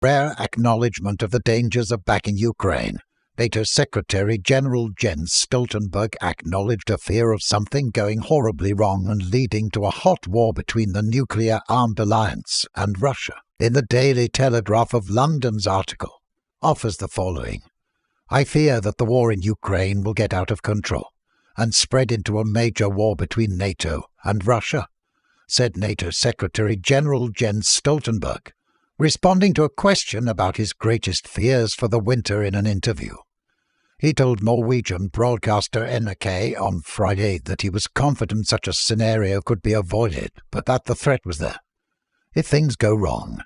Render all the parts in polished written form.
rare acknowledgement of the dangers of backing Ukraine. NATO Secretary General Jens Stoltenberg acknowledged a fear of something going horribly wrong and leading to a hot war between the nuclear-armed alliance and Russia. In the Daily Telegraph of London's article, offers the following: "I fear that the war in Ukraine will get out of control and spread into a major war between NATO and Russia," said NATO Secretary General Jens Stoltenberg, responding to a question about his greatest fears for the winter in an interview. He told Norwegian broadcaster NRK on Friday that he was confident such a scenario could be avoided, but that the threat was there. "If things go wrong,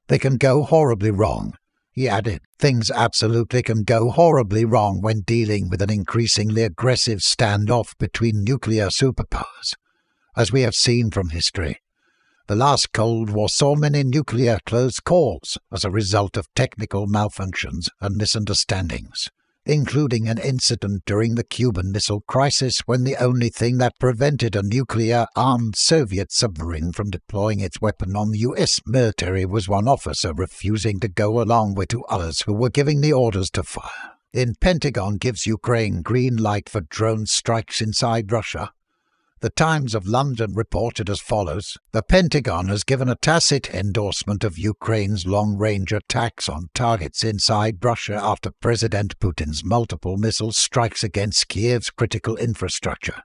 they can go horribly wrong," he added. "Things absolutely can go horribly wrong when dealing with an increasingly aggressive standoff between nuclear superpowers, as we have seen from history. The last Cold War saw many nuclear close calls as a result of technical malfunctions and misunderstandings, including an incident during the Cuban Missile Crisis when the only thing that prevented a nuclear-armed Soviet submarine from deploying its weapon on the U.S. military was one officer refusing to go along with two others who were giving the orders to fire." In Pentagon gives Ukraine green light for drone strikes inside Russia. The Times of London reported as follows: "The Pentagon has given a tacit endorsement of Ukraine's long-range attacks on targets inside Russia after President Putin's multiple missile strikes against Kiev's critical infrastructure.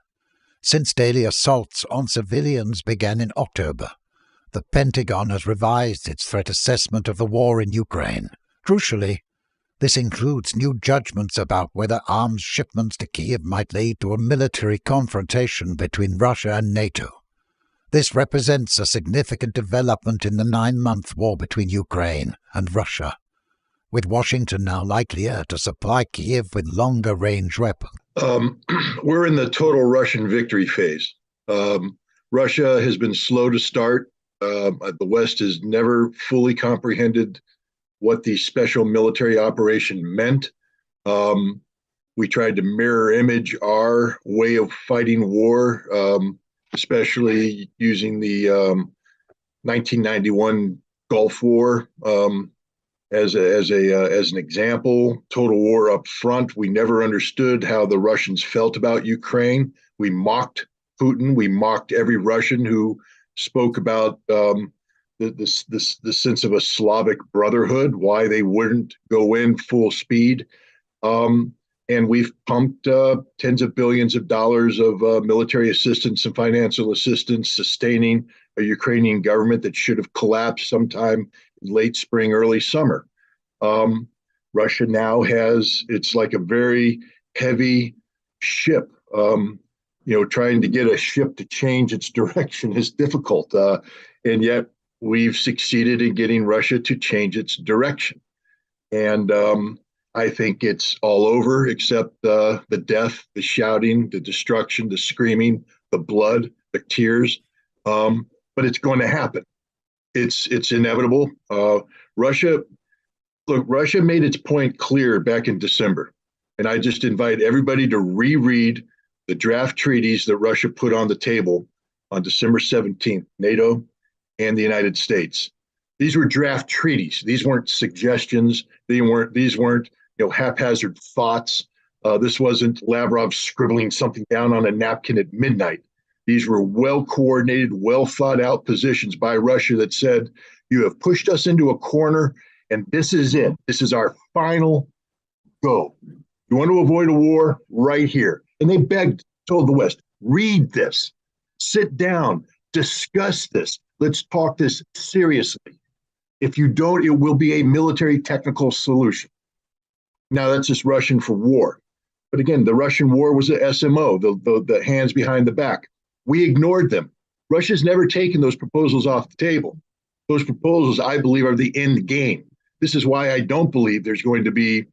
Since daily assaults on civilians began in October, the Pentagon has revised its threat assessment of the war in Ukraine. Crucially, this includes new judgments about whether arms shipments to Kiev might lead to a military confrontation between Russia and NATO. This represents a significant development in the 9-month war between Ukraine and Russia, with Washington now likelier to supply Kiev with longer-range weapons." We're in the total Russian victory phase. Russia has been slow to start. The West has never fully comprehended what the special military operation meant. We tried to mirror image our way of fighting war, especially using the 1991 Gulf War as an example. Total war up front. We never understood how the Russians felt about Ukraine. We mocked Putin. We mocked every Russian who spoke about the sense of a Slavic brotherhood, why they wouldn't go in full speed. And we've pumped tens of billions of dollars of military assistance and financial assistance, sustaining a Ukrainian government that should have collapsed sometime late spring, early summer. Russia now it's like a very heavy ship. Trying to get a ship to change its direction is difficult. And yet we've succeeded in getting Russia to change its direction. And I think it's all over except the death, the shouting, the destruction, the screaming, the blood, the tears. But it's going to happen. It's inevitable. Russia made its point clear back in December. And I just invite everybody to reread the draft treaties that Russia put on the table on December 17th, NATO and the United States. These were draft treaties. These weren't suggestions. These weren't haphazard thoughts. This wasn't Lavrov scribbling something down on a napkin at midnight. These were well-coordinated, well-thought-out positions by Russia that said, you have pushed us into a corner, and this is it. This is our final go. You want to avoid a war? Right here. And they told the West, read this, sit down, discuss this. Let's talk this seriously. If you don't, it will be a military technical solution. Now, that's just Russian for war. But again, the Russian war was a SMO, the hands behind the back. We ignored them. Russia's never taken those proposals off the table. Those proposals, I believe, are the end game. This is why I don't believe there's going to be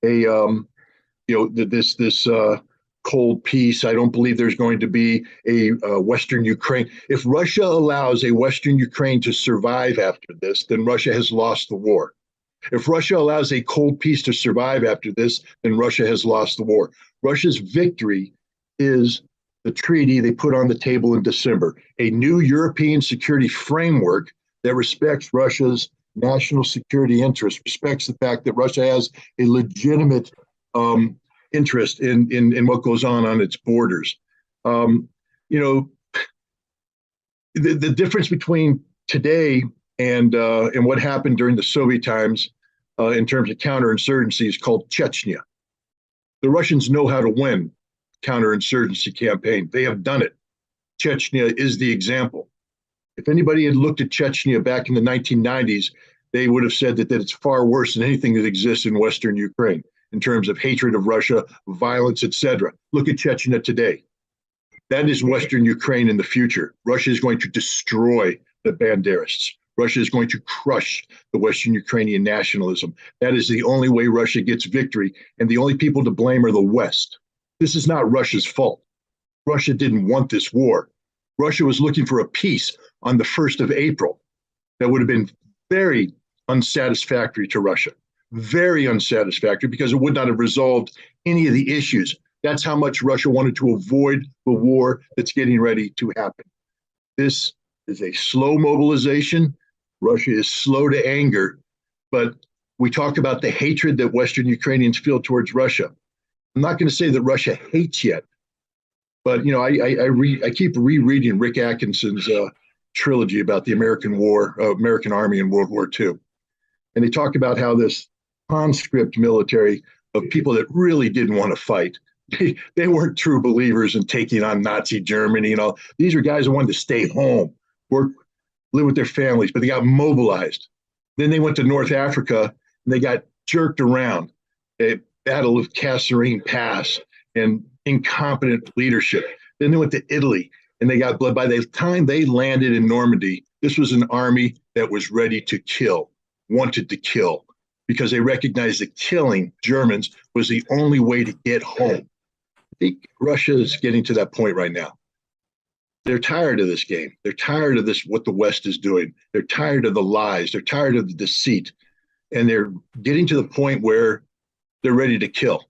this cold peace. I don't believe there's going to be a Western Ukraine. If Russia allows a Western Ukraine to survive after this, then Russia has lost the war. If Russia allows a cold peace to survive after this, then Russia has lost the war. Russia's victory is the treaty they put on the table in December, a new European security framework that respects Russia's national security interest, respects the fact that Russia has a legitimate interest in what goes on its borders. You know, the difference between today and what happened during the Soviet times in terms of counterinsurgency is called Chechnya. The Russians know how to win counterinsurgency campaign. They have done it. Chechnya is the example. If anybody had looked at Chechnya back in the 1990s, they would have said that it's far worse than anything that exists in Western Ukraine in terms of hatred of Russia, violence, etc. Look at Chechnya today. That is Western Ukraine in the future. Russia is going to destroy the Banderists. Russia is going to crush the Western Ukrainian nationalism. That is the only way Russia gets victory, and the only people to blame are the West. This is not Russia's fault. Russia didn't want this war. Russia was looking for a peace on the 1st of April that would have been very unsatisfactory to Russia, very unsatisfactory, because it would not have resolved any of the issues. That's how much Russia wanted to avoid the war that's getting ready to happen. This is a slow mobilization. Russia is slow to anger, but we talk about the hatred that Western Ukrainians feel towards Russia. I'm not going to say that Russia hates yet, but I keep rereading Rick Atkinson's trilogy about the American Army in World War II, and they talk about how this conscript military of people that really didn't want to fight, they weren't true believers in taking on Nazi Germany and all. These are guys who wanted to stay home, work, live with their families, but they got mobilized. Then they went to North Africa and they got jerked around. A Battle of Kasserine Pass and incompetent leadership. Then they went to Italy and they got blood. By the time they landed in Normandy, this was an army that was ready to kill, wanted to kill, because they recognized that killing Germans was the only way to get home. I think Russia is getting to that point right now. They're tired of this game. They're tired of this, what the West is doing. They're tired of the lies. They're tired of the deceit. And they're getting to the point where they're ready to kill,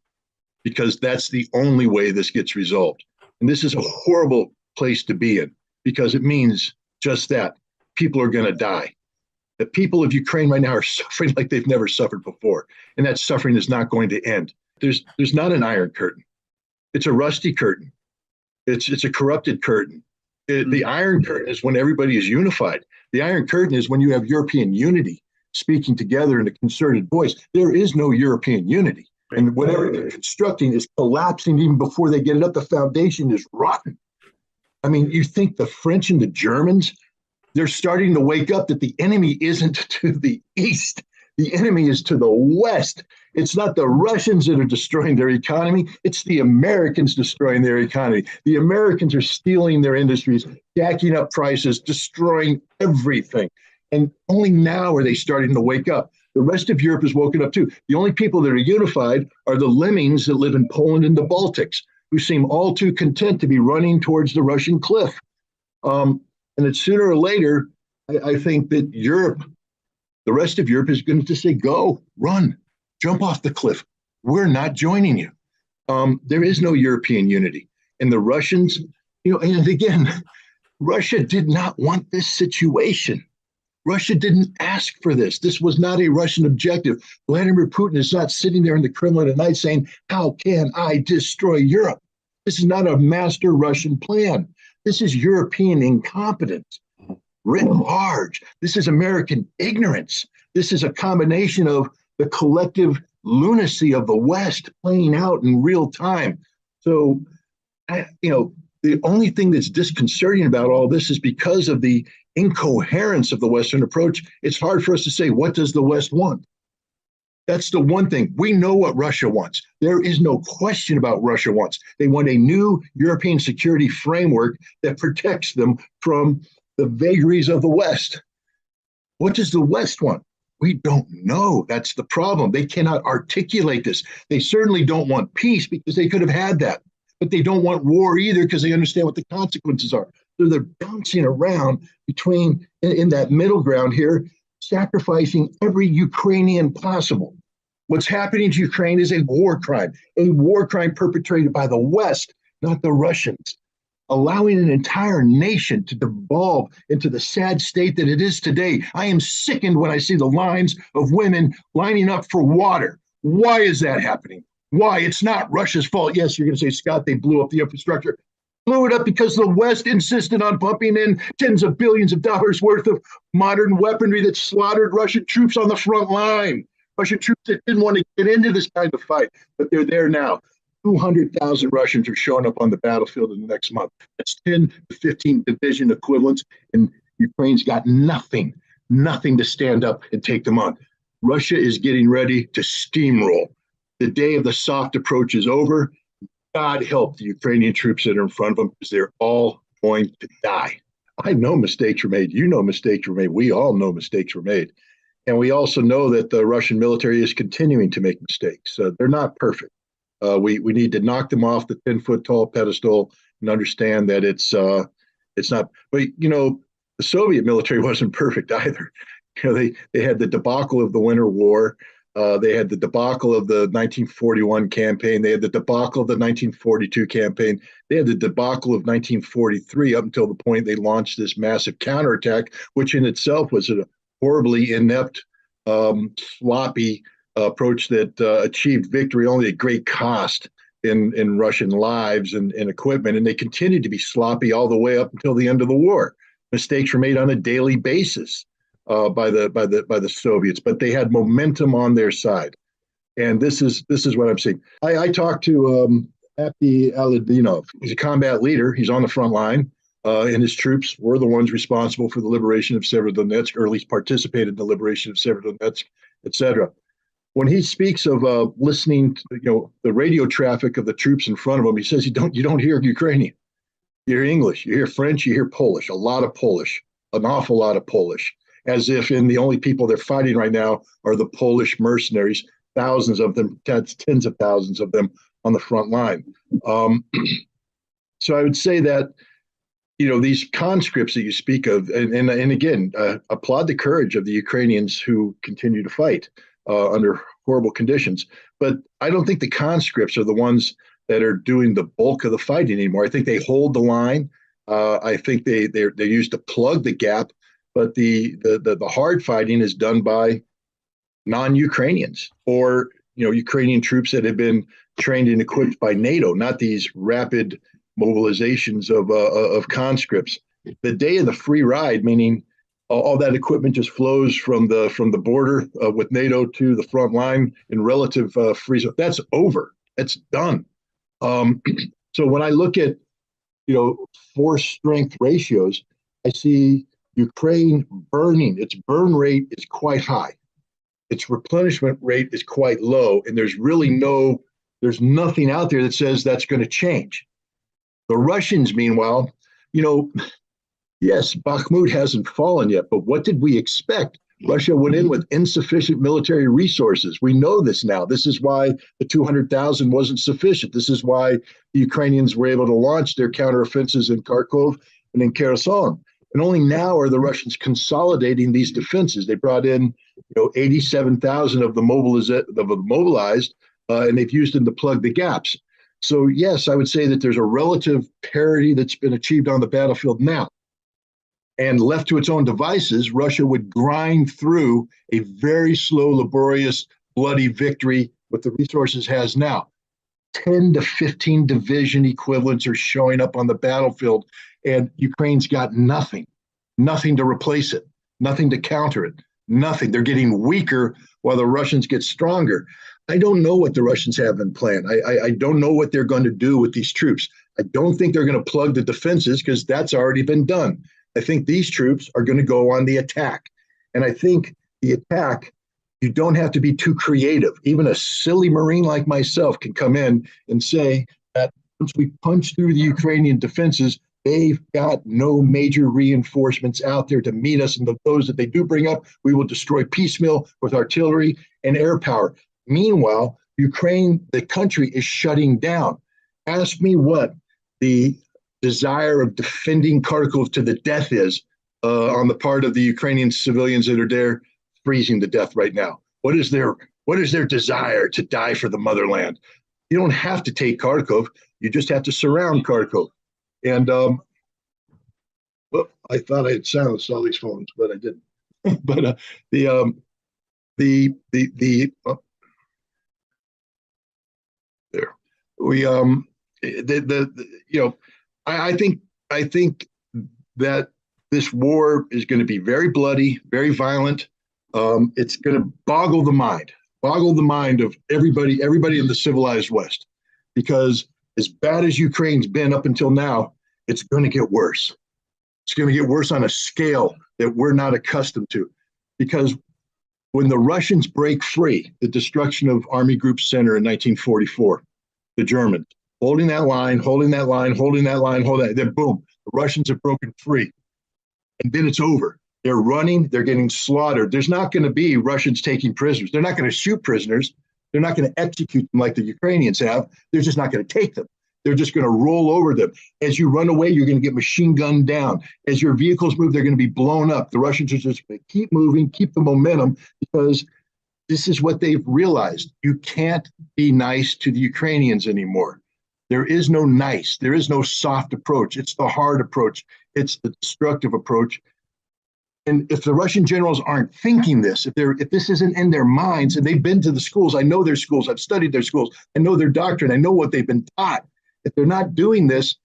because that's the only way this gets resolved. And this is a horrible place to be in, because it means just that. People are going to die. The people of Ukraine right now are suffering like they've never suffered before. And that suffering is not going to end. There's not an iron curtain. It's a rusty curtain. It's a corrupted curtain. The Iron Curtain is when everybody is unified. The Iron Curtain is when you have European unity speaking together in a concerted voice. There is no European unity. And whatever they're constructing is collapsing even before they get it up. The foundation is rotten. I mean, you think the French and the Germans, they're starting to wake up that the enemy isn't to the east. The enemy is to the west. It's not the Russians that are destroying their economy. It's the Americans destroying their economy. The Americans are stealing their industries, jacking up prices, destroying everything. And only now are they starting to wake up. The rest of Europe has woken up too. The only people that are unified are the lemmings that live in Poland and the Baltics, who seem all too content to be running towards the Russian cliff. And that sooner or later, I think that Europe, the rest of Europe is going to say, go, run, jump off the cliff. We're not joining you. There is no European unity. And the Russians, and again, Russia did not want this situation. Russia didn't ask for this. This was not a Russian objective. Vladimir Putin is not sitting there in the Kremlin at night saying, how can I destroy Europe? This is not a master Russian plan. This is European incompetence writ large. This is American ignorance. This is a combination of the collective lunacy of the West playing out in real time. So, the only thing that's disconcerting about all this is because of the incoherence of the Western approach. It's hard for us to say, what does the West want? That's the one thing. We know what Russia wants. There is no question about Russia wants. They want a new European security framework that protects them from the vagaries of the West. What does the West want? We don't know. That's the problem. They cannot articulate this. They certainly don't want peace, because they could have had that. But they don't want war either, because they understand what the consequences are. So they're bouncing around between, in that middle ground here, sacrificing every Ukrainian possible. What's happening to Ukraine is a war crime perpetrated by the West, not the Russians. allowing an entire nation to devolve into the sad state that it is today. I am sickened when I see the lines of women lining up for water. Why is that happening? Why? It's not Russia's fault. Yes, you're going to say, Scott, they blew up the infrastructure. Blew it up because the West insisted on pumping in tens of billions of dollars worth of modern weaponry that slaughtered Russian troops on the front line. Russian troops that didn't want to get into this kind of fight, but they're there now. 200,000 Russians are showing up on the battlefield in the next month. That's 10 to 15 division equivalents, and Ukraine's got nothing to stand up and take them on. Russia is getting ready to steamroll. The day of the soft approach is over. God help the Ukrainian troops that are in front of them, because they're all going to die. I know mistakes were made. You know mistakes were made. We all know mistakes were made. And we also know that the Russian military is continuing to make mistakes. They're not perfect. We need to knock them off the 10-foot tall pedestal and understand that it's not. But the Soviet military wasn't perfect either. They had the debacle of the Winter War. They had the debacle of the 1941 campaign. They had the debacle of the 1942 campaign. They had the debacle of 1943 up until the point they launched this massive counterattack, which in itself was a horribly inept, sloppy approach that achieved victory only at great cost in Russian lives and equipment. And they continued to be sloppy all the way up until the end of the war. Mistakes were made on a daily basis by the Soviets, but they had momentum on their side. And this is what I'm saying. I talked to Abdi Aladinov. He's a combat leader. He's on the front line, and his troops were the ones responsible for the liberation of Severodonetsk, or at least participated in the liberation of Severodonetsk, etc. When he speaks of listening to the radio traffic of the troops in front of him, he says you don't hear Ukrainian. You hear English, you hear French, you hear Polish, a lot of Polish, an awful lot of Polish, as if the only people they're fighting right now are the Polish mercenaries, thousands of them, tens of thousands of them on the front line. So I would say that these conscripts that you speak of, and again, applaud the courage of the Ukrainians who continue to fight under horrible conditions. But I don't think the conscripts are the ones that are doing the bulk of the fighting anymore. I think they hold the line. I think they're used to plug the gap. But the hard fighting is done by non-Ukrainians, or Ukrainian troops that have been trained and equipped by NATO, not these rapid mobilizations of conscripts. The day of the free ride, meaning all that equipment just flows from the border with NATO to the front line in relative free zone. That's over. That's done. So when I look at force strength ratios, I see Ukraine burning. Its burn rate is quite high. Its replenishment rate is quite low, and there's nothing out there that says that's going to change. The Russians, meanwhile, yes, Bakhmut hasn't fallen yet, but what did we expect? Russia went in with insufficient military resources. We know this now. This is why the 200,000 wasn't sufficient. This is why the Ukrainians were able to launch their counteroffensives in Kharkov and in Kherson. And only now are the Russians consolidating these defenses. They brought in 87,000 of the mobilized, and they've used them to plug the gaps. So yes, I would say that there's a relative parity that's been achieved on the battlefield now. And left to its own devices, Russia would grind through a very slow, laborious, bloody victory with the resources it has now. 10 to 15 division equivalents are showing up on the battlefield, and Ukraine's got nothing to replace it, nothing to counter it, nothing. They're getting weaker while the Russians get stronger. I don't know what the Russians have in plan. I don't know what they're going to do with these troops. I don't think they're going to plug the defenses, because that's already been done. I think these troops are going to go on the attack. And I think the attack, you don't have to be too creative. Even a silly Marine like myself can come in and say that once we punch through the Ukrainian defenses, they've got no major reinforcements out there to meet us. And those that they do bring up, we will destroy piecemeal with artillery and air power. Meanwhile, Ukraine, the country, is shutting down. Ask me what the desire of defending Kharkov to the death is on the part of the Ukrainian civilians that are there freezing to death right now. What is their desire to die for the motherland? You don't have to take Kharkov. You just have to surround Kharkov. And well, I thought I had silenced all these phones, but I didn't. But the there we you know, I think that this war is going to be very bloody, very violent. It's going to boggle the mind of everybody in the civilized West, because as bad as Ukraine's been up until now, it's going to get worse. It's going to get worse on a scale that we're not accustomed to, because when the Russians break free, the destruction of Army Group Center in 1944, the Germans holding that line, holding that line, holding that line, holding that, then boom, the Russians have broken free. And then it's over. They're running, they're getting slaughtered. There's not going to be Russians taking prisoners. They're not going to shoot prisoners. They're not going to execute them like the Ukrainians have. They're just not going to take them. They're just going to roll over them. As you run away, you're going to get machine gunned down. As your vehicles move, they're going to be blown up. The Russians are just going to keep moving, keep the momentum, because this is what they've realized. You can't be nice to the Ukrainians anymore. There is no nice. There is no soft approach. It's the hard approach. It's the destructive approach. And if the Russian generals aren't thinking this, if this isn't in their minds, and they've been to the schools, I know their schools, I've studied their schools, I know their doctrine, I know what they've been taught. If they're not doing this,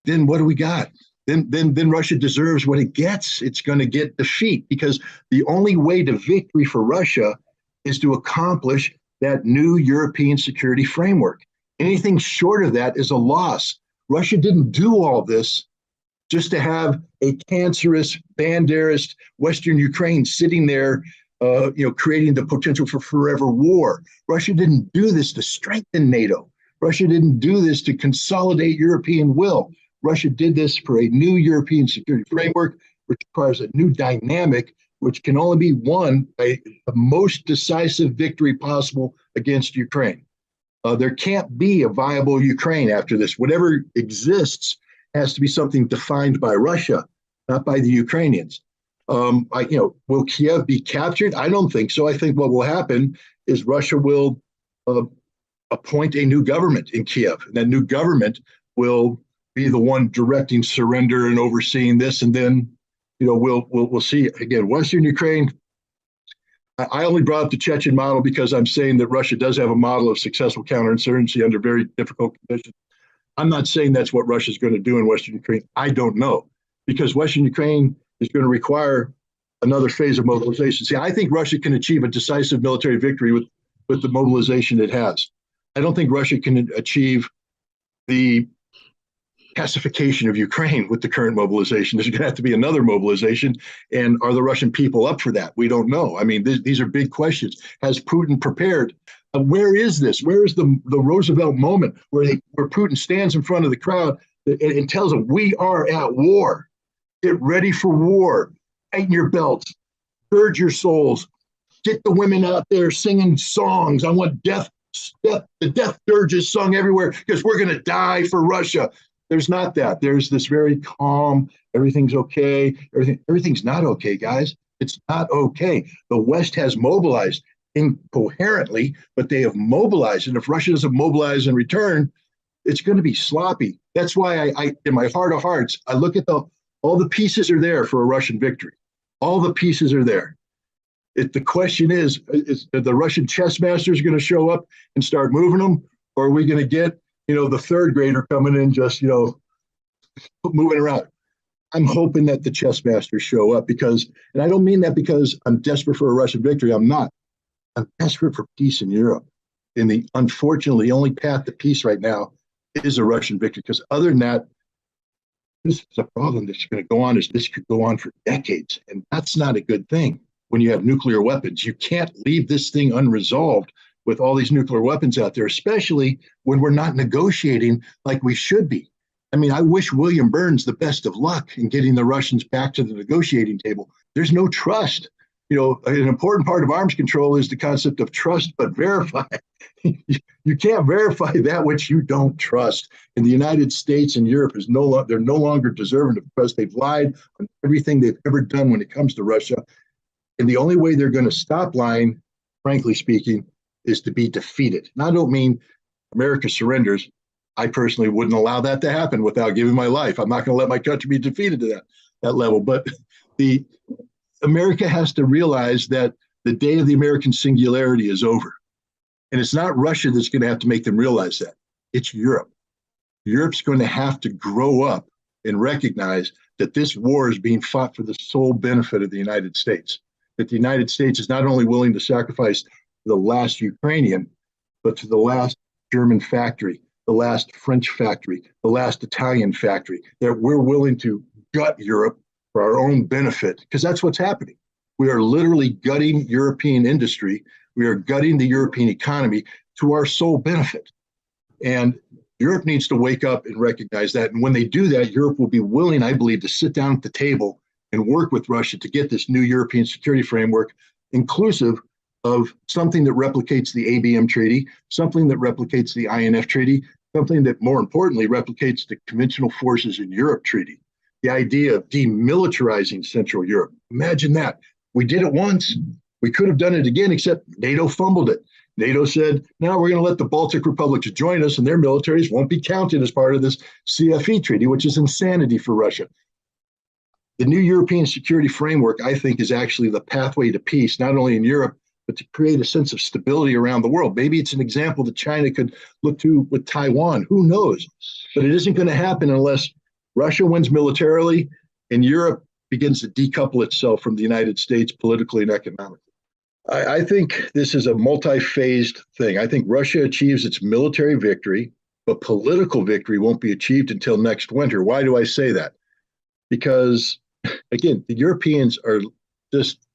then what do we got? Then Russia deserves what it gets. It's going to get defeat, because the only way to victory for Russia is to accomplish that new European security framework. Anything short of that is a loss. Russia didn't do all this just to have a cancerous, Banderist Western Ukraine sitting there, creating the potential for forever war. Russia didn't do this to strengthen NATO. Russia didn't do this to consolidate European will. Russia did this for a new European security framework, which requires a new dynamic, which can only be won by the most decisive victory possible against Ukraine. There can't be a viable Ukraine after this. Whatever exists has to be something defined by Russia, not by the Ukrainians. Will Kiev be captured? I don't think so. I think what will happen is Russia will appoint a new government in Kiev, and that new government will be the one directing surrender and overseeing this. And then, we'll see. Again, Western Ukraine. I only brought up the Chechen model because I'm saying that Russia does have a model of successful counterinsurgency under very difficult conditions. I'm not saying that's what Russia's going to do in Western Ukraine. I don't know, because Western Ukraine is going to require another phase of mobilization. See, I think Russia can achieve a decisive military victory with the mobilization it has. I don't think Russia can achieve the pacification of Ukraine with the current mobilization. There's going to have to be another mobilization. And are the Russian people up for that? We don't know. I mean, these are big questions. Has Putin prepared? Where is this? Where is the Roosevelt moment where Putin stands in front of the crowd and tells them, we are at war. Get ready for war. Tighten your belts. Gird your souls. Get the women out there singing songs. I want the death dirges sung everywhere because we're going to die for Russia. There's not that. There's this very calm, everything's okay. Everything's not okay, guys. It's not okay. The West has mobilized incoherently, but they have mobilized. And if Russia doesn't mobilize in return, it's going to be sloppy. That's why I in my heart of hearts, I look at all the pieces are there for a Russian victory. All the pieces are there. The question is the Russian chess masters going to show up and start moving them, or are we going to get the third grader coming in just moving around? I'm hoping that the chess masters show up, and I don't mean that because I'm desperate for a Russian victory. I'm not. I'm desperate for peace in Europe. And unfortunately, the only path to peace right now is a Russian victory, because other than that, this is a problem that's going to go on. This could go on for decades, and that's not a good thing. When you have nuclear weapons, you can't leave this thing unresolved with all these nuclear weapons out there, especially when we're not negotiating like we should be. I mean, I wish William Burns the best of luck in getting the Russians back to the negotiating table. There's no trust. An important part of arms control is the concept of trust, but verify. You can't verify that which you don't trust. And the United States and Europe they're no longer deserving of trust. They've lied on everything they've ever done when it comes to Russia. And the only way they're going to stop lying, frankly speaking, is to be defeated. And I don't mean America surrenders. I personally wouldn't allow that to happen without giving my life. I'm not going to let my country be defeated to that level. But the America has to realize that the day of the American singularity is over. And it's not Russia that's going to have to make them realize that. It's Europe. Europe's going to have to grow up and recognize that this war is being fought for the sole benefit of the United States. That the United States is not only willing to sacrifice the last Ukrainian, but to the last German factory, the last French factory, the last Italian factory, that we're willing to gut Europe for our own benefit, because that's what's happening. We are literally gutting European industry. We are gutting the European economy to our sole benefit. And Europe needs to wake up and recognize that. And when they do that, Europe will be willing, I believe, to sit down at the table and work with Russia to get this new European security framework, inclusive of something that replicates the ABM Treaty, something that replicates the INF Treaty, something that, more importantly, replicates the Conventional Forces in Europe Treaty. The idea of demilitarizing Central Europe. Imagine that. We did it once. We could have done it again, except NATO fumbled it. NATO said, now we're going to let the Baltic republics join us, and their militaries won't be counted as part of this CFE treaty, which is insanity for Russia. The new European security framework, I think, is actually the pathway to peace, not only in Europe, but to create a sense of stability around the world. Maybe it's an example that China could look to with Taiwan. Who knows? But it isn't going to happen unless Russia wins militarily and Europe begins to decouple itself from the United States politically and economically. I think this is a multi-phased thing. I think Russia achieves its military victory, but political victory won't be achieved until next winter. Why do I say that? Because, again, the Europeans are just,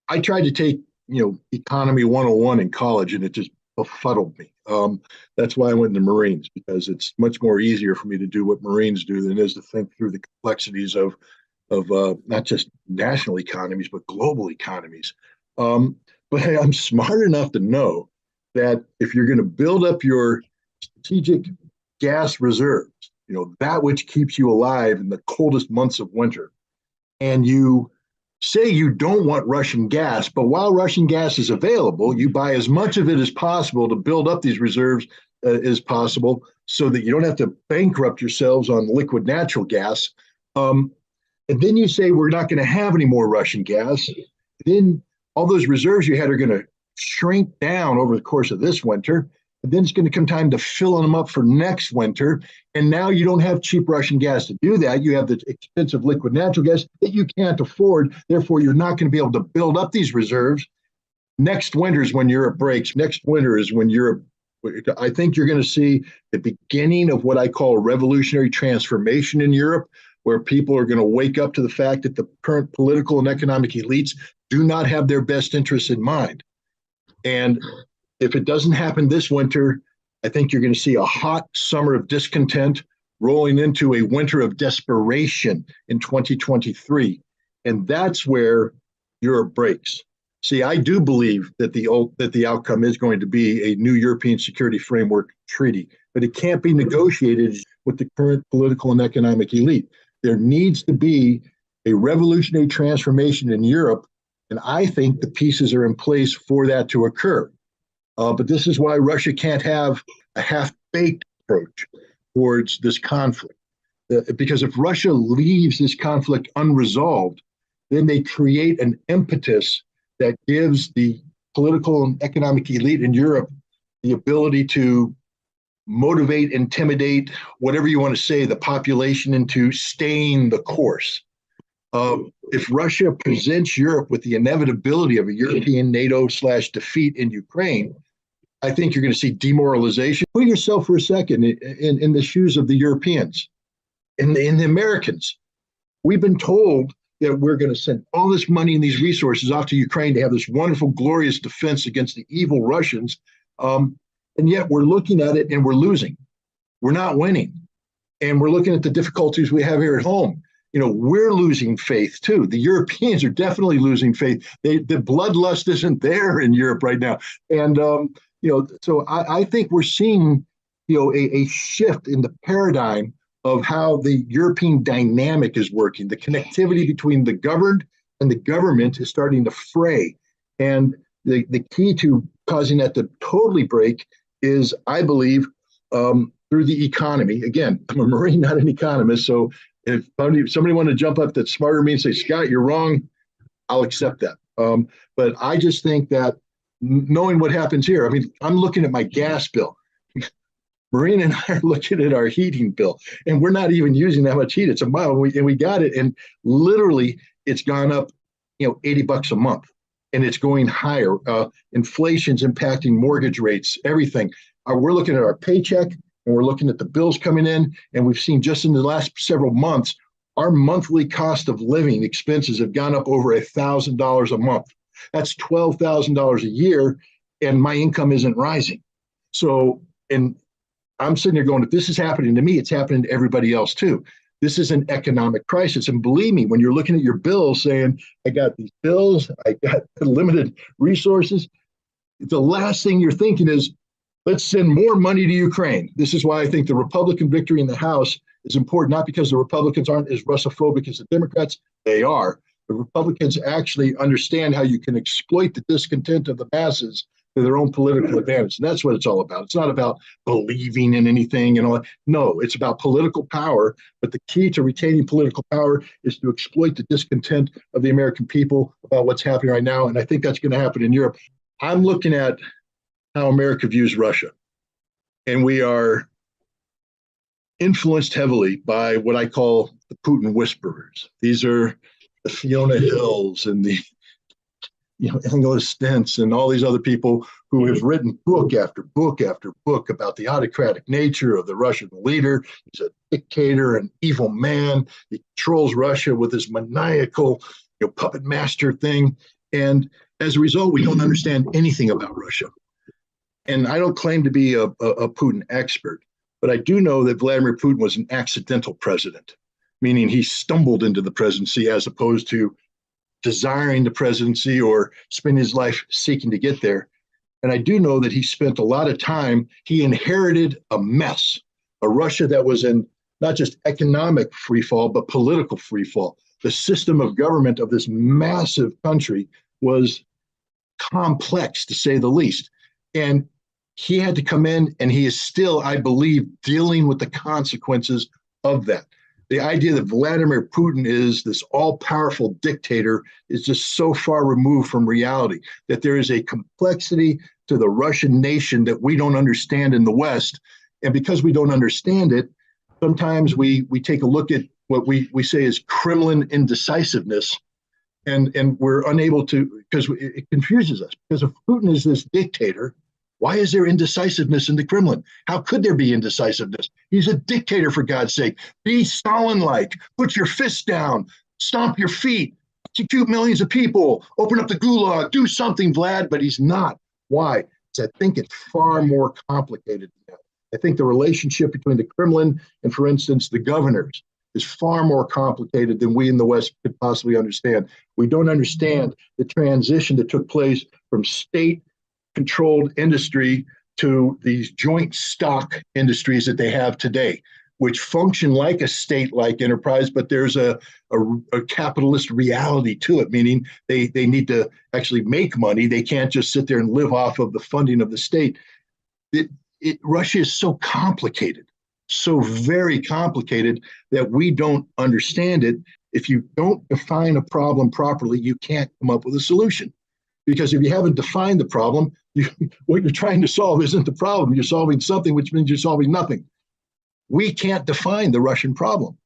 I tried to take, economy 101 in college, and it just befuddled me. That's why I went into Marines, because it's much more easier for me to do what Marines do than it is to think through the complexities of not just national economies, but global economies. But hey, I'm smart enough to know that if you're going to build up your strategic gas reserves, that which keeps you alive in the coldest months of winter, and you say you don't want Russian gas, but while Russian gas is available, you buy as much of it as possible to build up these reserves as possible so that you don't have to bankrupt yourselves on liquid natural gas. And then you say, we're not going to have any more Russian gas. Then all those reserves you had are going to shrink down over the course of this winter. And then it's going to come time to fill them up for next winter. And now you don't have cheap Russian gas to do that. You have the expensive liquid natural gas that you can't afford. Therefore, you're not going to be able to build up these reserves. Next winter is when Europe breaks. Next winter is when Europe, I think you're going to see the beginning of what I call a revolutionary transformation in Europe, where people are going to wake up to the fact that the current political and economic elites do not have their best interests in mind. And if it doesn't happen this winter, I think you're going to see a hot summer of discontent rolling into a winter of desperation in 2023. And that's where Europe breaks. See, I do believe that the outcome is going to be a new European Security Framework Treaty, but it can't be negotiated with the current political and economic elite. There needs to be a revolutionary transformation in Europe, and I think the pieces are in place for that to occur. But this is why Russia can't have a half-baked approach towards this conflict. Because if Russia leaves this conflict unresolved, then they create an impetus that gives the political and economic elite in Europe the ability to motivate, intimidate, whatever you want to say, the population into staying the course. If Russia presents Europe with the inevitability of a European NATO/defeat in Ukraine, I think you're going to see demoralization. Put yourself for a second in the shoes of the Europeans, in the Americans. We've been told that we're going to send all this money and these resources off to Ukraine to have this wonderful, glorious defense against the evil Russians. And yet we're looking at it and we're losing. We're not winning. And we're looking at the difficulties we have here at home. We're losing faith too. The Europeans are definitely losing faith. The bloodlust isn't there in Europe right now. And, so I think we're seeing, a shift in the paradigm of how the European dynamic is working. The connectivity between the governed and the government is starting to fray. And the key to causing that to totally break is, I believe, through the economy. Again, I'm a Marine, not an economist. So if somebody wanted to jump up that's smarter than me and say, Scott, you're wrong, I'll accept that. But I just think that knowing what happens here, I mean, I'm looking at my gas bill. Marine and I are looking at our heating bill, and we're not even using that much heat. It's a mile, and we got it, and literally it's gone up, $80 a month, and it's going higher. Inflation's impacting mortgage rates, everything. We're looking at our paycheck, and we're looking at the bills coming in, and we've seen just in the last several months, our monthly cost of living expenses have gone up over $1,000 a month. That's $12,000 a year, and my income isn't rising. So, and I'm sitting there going, if this is happening to me, it's happening to everybody else too. This is an economic crisis. And believe me, when you're looking at your bills saying, I got these bills, I got limited resources, the last thing you're thinking is, let's send more money to Ukraine. This is why I think the Republican victory in the House is important, not because the Republicans aren't as Russophobic as the Democrats. They are. The Republicans actually understand how you can exploit the discontent of the masses to their own political advantage. And that's what it's all about. It's not about believing in anything and all that. No, it's about political power. But the key to retaining political power is to exploit the discontent of the American people about what's happening right now. And I think that's going to happen in Europe. I'm looking at how America views Russia. And we are influenced heavily by what I call the Putin whisperers. These are the Fiona Hills and the Angela Stentz and all these other people who have written book after book after book about the autocratic nature of the Russian leader. He's a dictator, an evil man. He controls Russia with his maniacal, puppet master thing. And as a result, we don't understand anything about Russia. And I don't claim to be a Putin expert, but I do know that Vladimir Putin was an accidental president, meaning he stumbled into the presidency as opposed to desiring the presidency or spend his life seeking to get there. And I do know that he spent a lot of time, he inherited a mess, a Russia that was in not just economic freefall, but political freefall. The system of government of this massive country was complex, to say the least. And he had to come in, and he is still, I believe, dealing with the consequences of that. The idea that Vladimir Putin is this all-powerful dictator is just so far removed from reality, that there is a complexity to the Russian nation that we don't understand in the West. And because we don't understand it, sometimes we take a look at what we say is Kremlin indecisiveness, and we're unable to, because it confuses us. Because if Putin is this dictator, why is there indecisiveness in the Kremlin? How could there be indecisiveness? He's a dictator, for God's sake. Be Stalin-like. Put your fists down. Stomp your feet. Execute millions of people. Open up the gulag. Do something, Vlad. But he's not. Why? Because I think it's far more complicated than that. I think the relationship between the Kremlin and, for instance, the governors is far more complicated than we in the West could possibly understand. We don't understand the transition that took place from state-controlled industry to these joint stock industries that they have today, which function like a state-like enterprise, but there's a capitalist reality to it, meaning they need to actually make money. They can't just sit there and live off of the funding of the state. Russia is so complicated, so very complicated, that we don't understand it. If you don't define a problem properly, you can't come up with a solution. Because if you haven't defined the problem, what you're trying to solve isn't the problem. You're solving something, which means you're solving nothing. We can't define the Russian problem.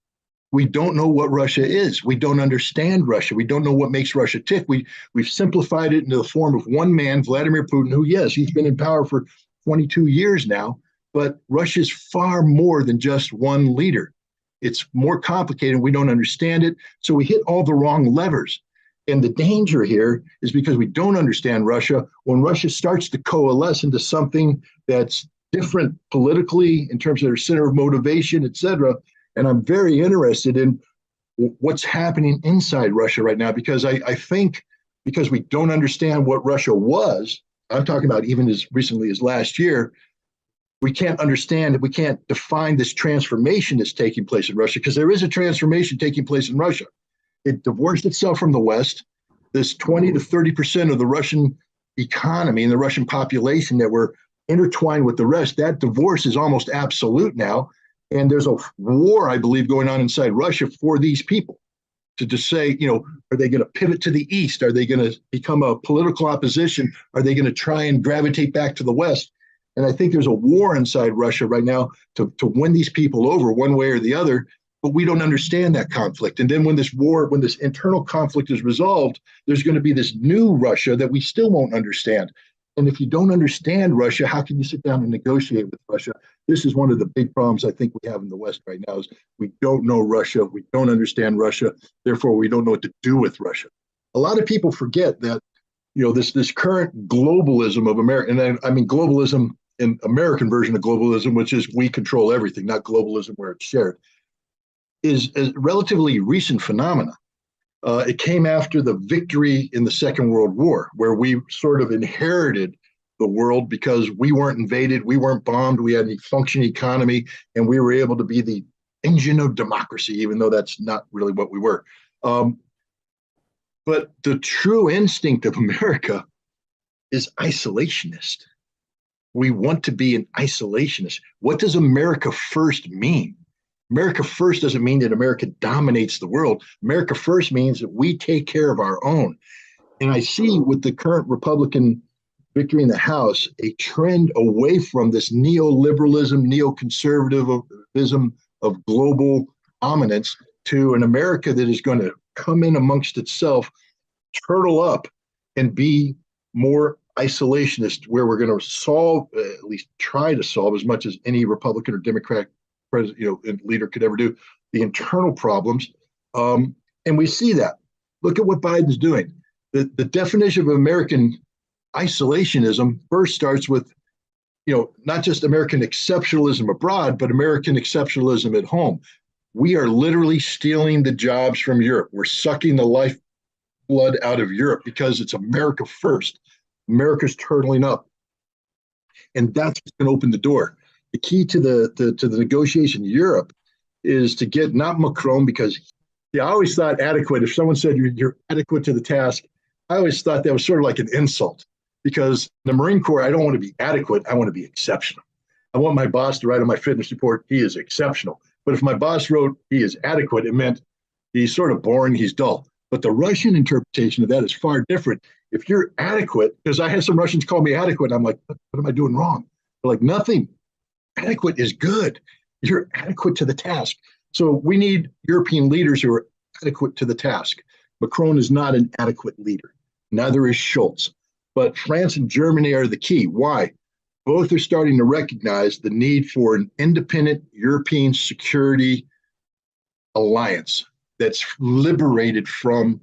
We don't know what Russia is. We don't understand Russia. We don't know what makes Russia tick. We've simplified it into the form of one man, Vladimir Putin, who, yes, he's been in power for 22 years now, but Russia is far more than just one leader. It's more complicated. We don't understand it. So we hit all the wrong levers. And the danger here is because we don't understand Russia. When Russia starts to coalesce into something that's different politically in terms of their center of motivation, et cetera. And I'm very interested in what's happening inside Russia right now, because I think because we don't understand what Russia was, I'm talking about even as recently as last year, we can't understand it. We can't define this transformation that's taking place in Russia, because there is a transformation taking place in Russia. It divorced itself from the West. This 20 to 30% of the Russian economy and the Russian population that were intertwined with the rest, that divorce is almost absolute now. And there's a war, I believe, going on inside Russia for these people to just say, are they going to pivot to the East? Are they going to become a political opposition? Are they going to try and gravitate back to the West? And I think there's a war inside Russia right now to win these people over one way or the other, but we don't understand that conflict. And then when this internal conflict is resolved, there's going to be this new Russia that we still won't understand. And if you don't understand Russia, how can you sit down and negotiate with Russia? This is one of the big problems I think we have in the West right now is we don't know Russia. We don't understand Russia. Therefore, we don't know what to do with Russia. A lot of people forget that, this current globalism of America, and I mean globalism, an American version of globalism, which is we control everything, not globalism where it's shared, is a relatively recent phenomena. It came after the victory in the Second World War, where we sort of inherited the world because we weren't invaded, we weren't bombed, we had a functioning economy, and we were able to be the engine of democracy, even though that's not really what we were. But the true instinct of America is isolationist. We want to be an isolationist. What does America first mean? America first doesn't mean that America dominates the world. America first means that we take care of our own. And I see with the current Republican victory in the House, a trend away from this neoliberalism, neoconservatism of global dominance to an America that is going to come in amongst itself, turtle up, and be more isolationist, where we're going to solve, at least try to solve as much as any Republican or Democrat leader could ever do, the internal problems. And we see that. Look at what Biden's doing. The definition of American isolationism first starts with, not just American exceptionalism abroad, but American exceptionalism at home. We are literally stealing the jobs from Europe. We're sucking the lifeblood out of Europe because it's America first. America's turtling up. And that's going to open the door. The key to the negotiation in Europe is to get not Macron, because I always thought adequate. If someone said you're adequate to the task, I always thought that was sort of like an insult, because in the Marine Corps, I don't want to be adequate. I want to be exceptional. I want my boss to write on my fitness report, he is exceptional. But if my boss wrote he is adequate, it meant he's sort of boring, he's dull. But the Russian interpretation of that is far different. If you're adequate, because I had some Russians call me adequate, and I'm like, what am I doing wrong? They're like, nothing. Adequate is good. You're adequate to the task. So we need European leaders who are adequate to the task. Macron is not an adequate leader. Neither is Schultz. But France and Germany are the key. Why? Both are starting to recognize the need for an independent European security alliance that's liberated from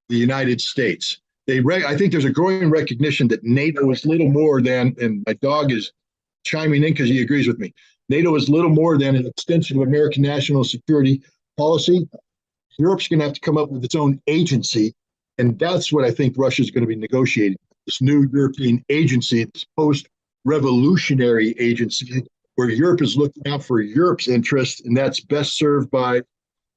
the United States. I think there's a growing recognition that NATO is little more than, and my dog is chiming in because he agrees with me, NATO is little more than an extension of American national security policy. Europe's going to have to come up with its own agency, and that's what I think Russia's going to be negotiating. This new European agency, this post-revolutionary agency, where Europe is looking out for Europe's interests, and that's best served by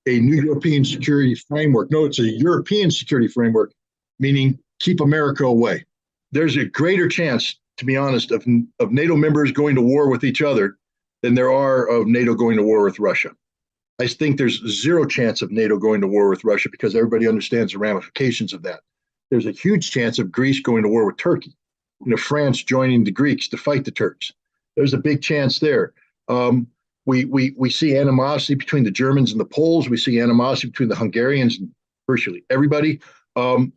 a new European security framework. No, it's a European security framework, meaning keep America away. There's a greater chance, to be honest, of NATO members going to war with each other than there are of NATO going to war with Russia. I think there's zero chance of NATO going to war with Russia because everybody understands the ramifications of that. There's a huge chance of Greece going to war with Turkey, France joining the Greeks to fight the Turks. There's a big chance there. We see animosity between the Germans and the Poles. We see animosity between the Hungarians and virtually everybody. The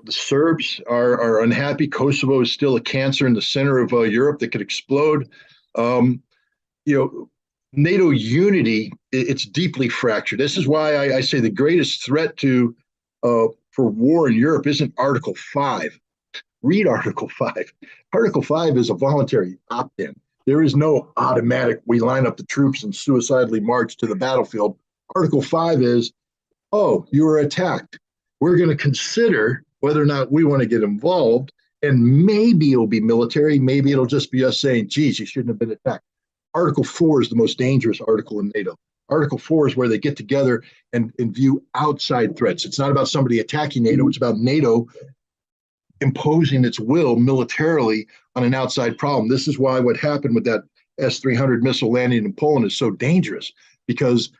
Serbs are unhappy. Kosovo is still a cancer in the center of Europe that could explode. NATO unity, it's deeply fractured. This is why I say the greatest threat for war in Europe isn't Article 5. Read Article 5. Article 5 is a voluntary opt-in. There is no automatic, we line up the troops and suicidally march to the battlefield. Article 5 is, you were attacked. We're going to consider whether or not we want to get involved, and maybe it'll be military. Maybe it'll just be us saying, geez, you shouldn't have been attacked. Article 4 is the most dangerous article in NATO. Article 4 is where they get together and view outside threats. It's not about somebody attacking NATO. It's about NATO imposing its will militarily on an outside problem. This is why what happened with that S-300 missile landing in Poland is so dangerous, because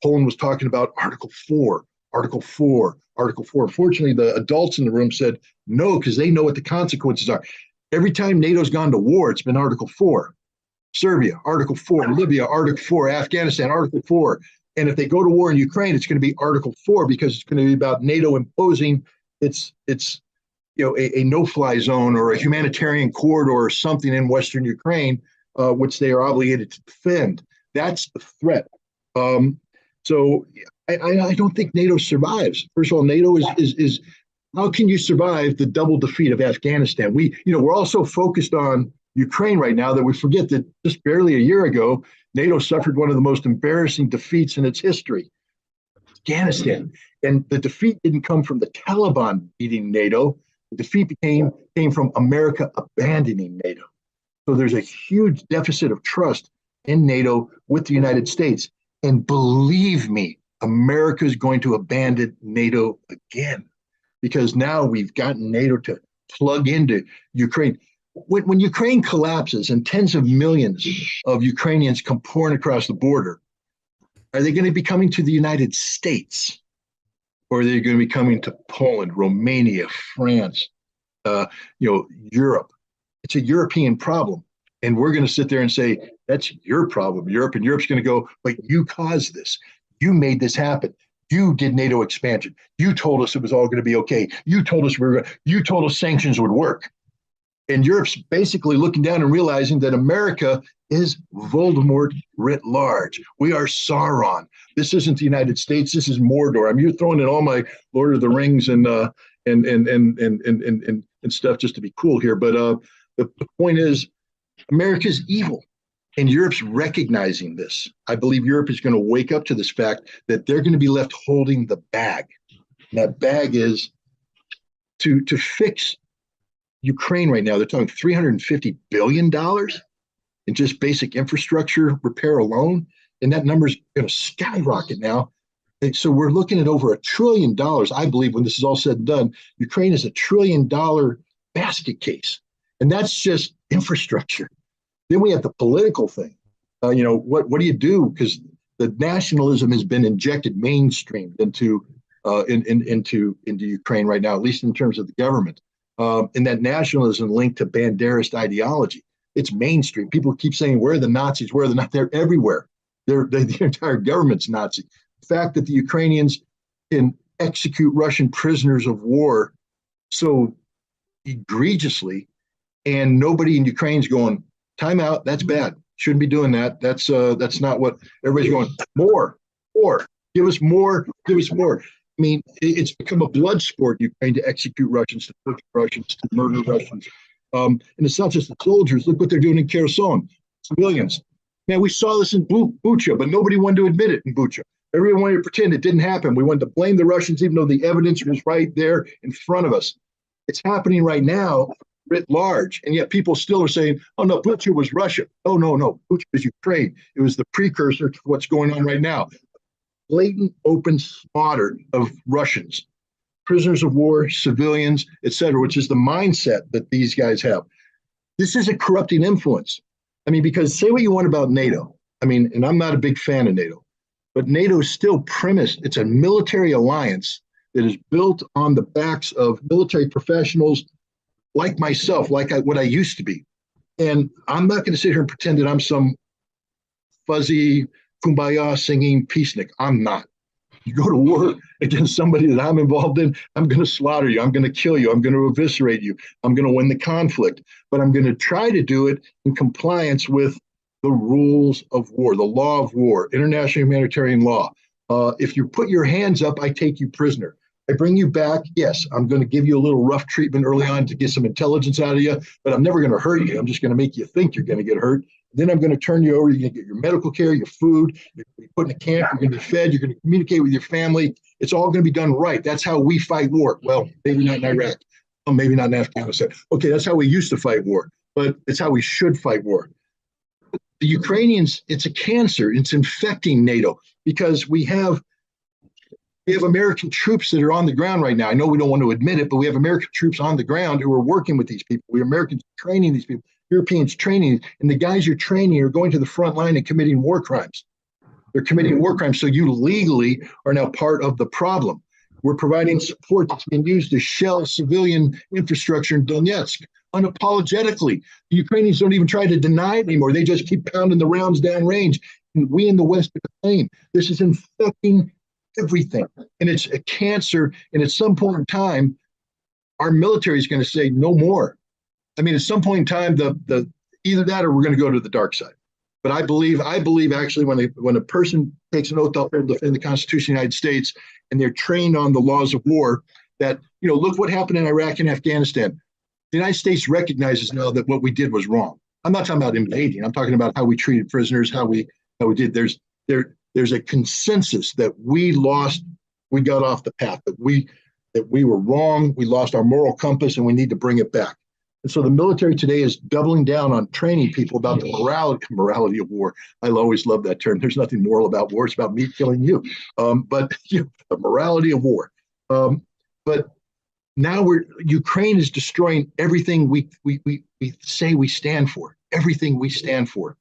Poland was talking about Article 4, Article 4, Article 4. Fortunately, the adults in the room said no, because they know what the consequences are. Every time NATO's gone to war, it's been Article 4. Serbia, Article 4, Libya, Article 4, Afghanistan, Article 4. And if they go to war in Ukraine, it's going to be Article 4, because it's going to be about NATO imposing its a no-fly zone or a humanitarian corridor or something in Western Ukraine, which they are obligated to defend. That's the threat. So I don't think NATO survives. First of all, NATO is how can you survive the double defeat of Afghanistan? We're all so focused on Ukraine right now that we forget that just barely a year ago, NATO suffered one of the most embarrassing defeats in its history, Afghanistan. And the defeat didn't come from the Taliban beating NATO. The defeat came from America abandoning NATO. So there's a huge deficit of trust in NATO with the United States. And believe me, America is going to abandon NATO again, because now we've gotten NATO to plug into Ukraine. When Ukraine collapses and tens of millions of Ukrainians come pouring across the border, are they going to be coming to the United States? Or are they going to be coming to Poland, Romania, France, Europe? It's a European problem. And we're going to sit there and say, that's your problem, Europe. And Europe's going to go, but you caused this. You made this happen. You did NATO expansion. You told us it was all going to be okay. You told us sanctions would work. And Europe's basically looking down and realizing that America is Voldemort writ large. We are Sauron. This isn't the United States. This is Mordor. I mean, you're throwing in all my Lord of the Rings and stuff just to be cool here. But the point is, America's evil, and Europe's recognizing this. I believe Europe is going to wake up to this fact that they're going to be left holding the bag. And that bag is to fix Ukraine right now. They're talking $350 billion in just basic infrastructure repair alone. And that number is going to skyrocket now. And so we're looking at over $1 trillion. I believe when this is all said and done, Ukraine is $1 trillion basket case. And that's just infrastructure. Then we have the political thing. What do you do? Because the nationalism has been injected mainstream into Ukraine right now, at least in terms of the government. And that nationalism linked to Banderist ideology. It's mainstream. People keep saying, where are the Nazis? Where are the Nazis? They're everywhere. The entire government's Nazi. The fact that the Ukrainians can execute Russian prisoners of war so egregiously, and nobody in Ukraine's going, time out, that's bad. Shouldn't be doing that. That's not what everybody's going, more, give us more. I mean, it's become a blood sport, Ukraine, to execute Russians, to torture Russians, to murder Russians. And it's not just the soldiers. Look what they're doing in Kherson, civilians. Man, we saw this in Bucha, but nobody wanted to admit it in Bucha. Everyone wanted to pretend it didn't happen. We wanted to blame the Russians, even though the evidence was right there in front of us. It's happening right now, writ large, and yet people still are saying, oh, no, Bucha was Russia. Oh, no, Bucha was Ukraine. It was the precursor to what's going on right now. Blatant, open slaughter of Russians, prisoners of war, civilians, etc., which is the mindset that these guys have. This is a corrupting influence. I mean, because say what you want about NATO. I mean, and I'm not a big fan of NATO, but NATO is still premised. It's a military alliance that is built on the backs of military professionals like myself, what I used to be. And I'm not going to sit here and pretend that I'm some fuzzy kumbaya singing peacenik. I'm not. You go to war against somebody that I'm involved in, I'm going to slaughter you. I'm going to kill you. I'm going to eviscerate you. I'm going to win the conflict. But I'm going to try to do it in compliance with the rules of war, the law of war, international humanitarian law. If you put your hands up, I take you prisoner. I bring you back. Yes, I'm going to give you a little rough treatment early on to get some intelligence out of you, but I'm never going to hurt you. I'm just going to make you think you're going to get hurt. Then I'm going to turn you over. You're going to get your medical care, your food. You're going to be put in a camp. You're going to be fed. You're going to communicate with your family. It's all going to be done right. That's how we fight war. Well, maybe not in Iraq. Well, maybe not in Afghanistan. Okay, that's how we used to fight war, but it's how we should fight war. The Ukrainians, it's a cancer. It's infecting NATO because we have We have American troops that are on the ground right now. I know we don't want to admit it, but we have American troops on the ground who are working with these people. We have Americans training these people, Europeans training, and the guys you're training are going to the front line and committing war crimes. They're committing war crimes. So you legally are now part of the problem. We're providing support that's being used to shell civilian infrastructure in Donetsk unapologetically. The Ukrainians don't even try to deny it anymore. They just keep pounding the rounds downrange. And we in the West are complaining. This is infecting everything. And it's a cancer. And at some point in time, our military is going to say no more. I mean, at some point in time, the either that or we're going to go to the dark side. But I believe actually when a person takes an oath to defend the Constitution of the United States and they're trained on the laws of war, that, look what happened in Iraq and Afghanistan. The United States recognizes now that what we did was wrong. I'm not talking about invading. I'm talking about how we treated prisoners, how we did. There's a consensus that we got off the path, that we were wrong. We lost our moral compass, and we need to bring it back. And so the military today is doubling down on training people about the morality of war. I always love that term. There's nothing moral about war. It's about me killing you. But the morality of war. But now Ukraine is destroying everything we say we stand for, everything we stand for.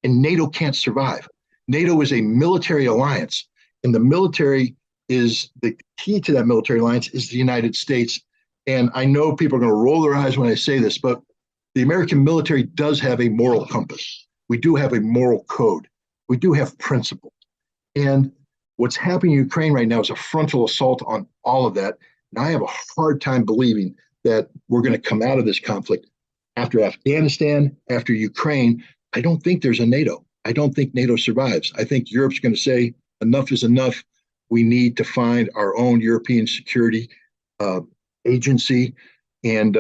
And NATO can't survive. NATO is a military alliance, and the military is the key to that military alliance is the United States. And I know people are going to roll their eyes when I say this, but the American military does have a moral compass. We do have a moral code. We do have principles. And what's happening in Ukraine right now is a frontal assault on all of that. And I have a hard time believing that we're going to come out of this conflict after Afghanistan, after Ukraine. I don't think there's a NATO. I don't think NATO survives. I think Europe's going to say enough is enough. We need to find our own European security agency. And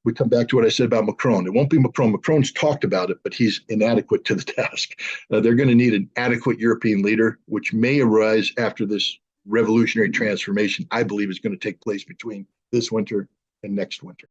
we come back to what I said about Macron. It won't be Macron. Macron's talked about it, but he's inadequate to the task. They're going to need an adequate European leader, which may arise after this revolutionary transformation I believe is going to take place between this winter and next winter.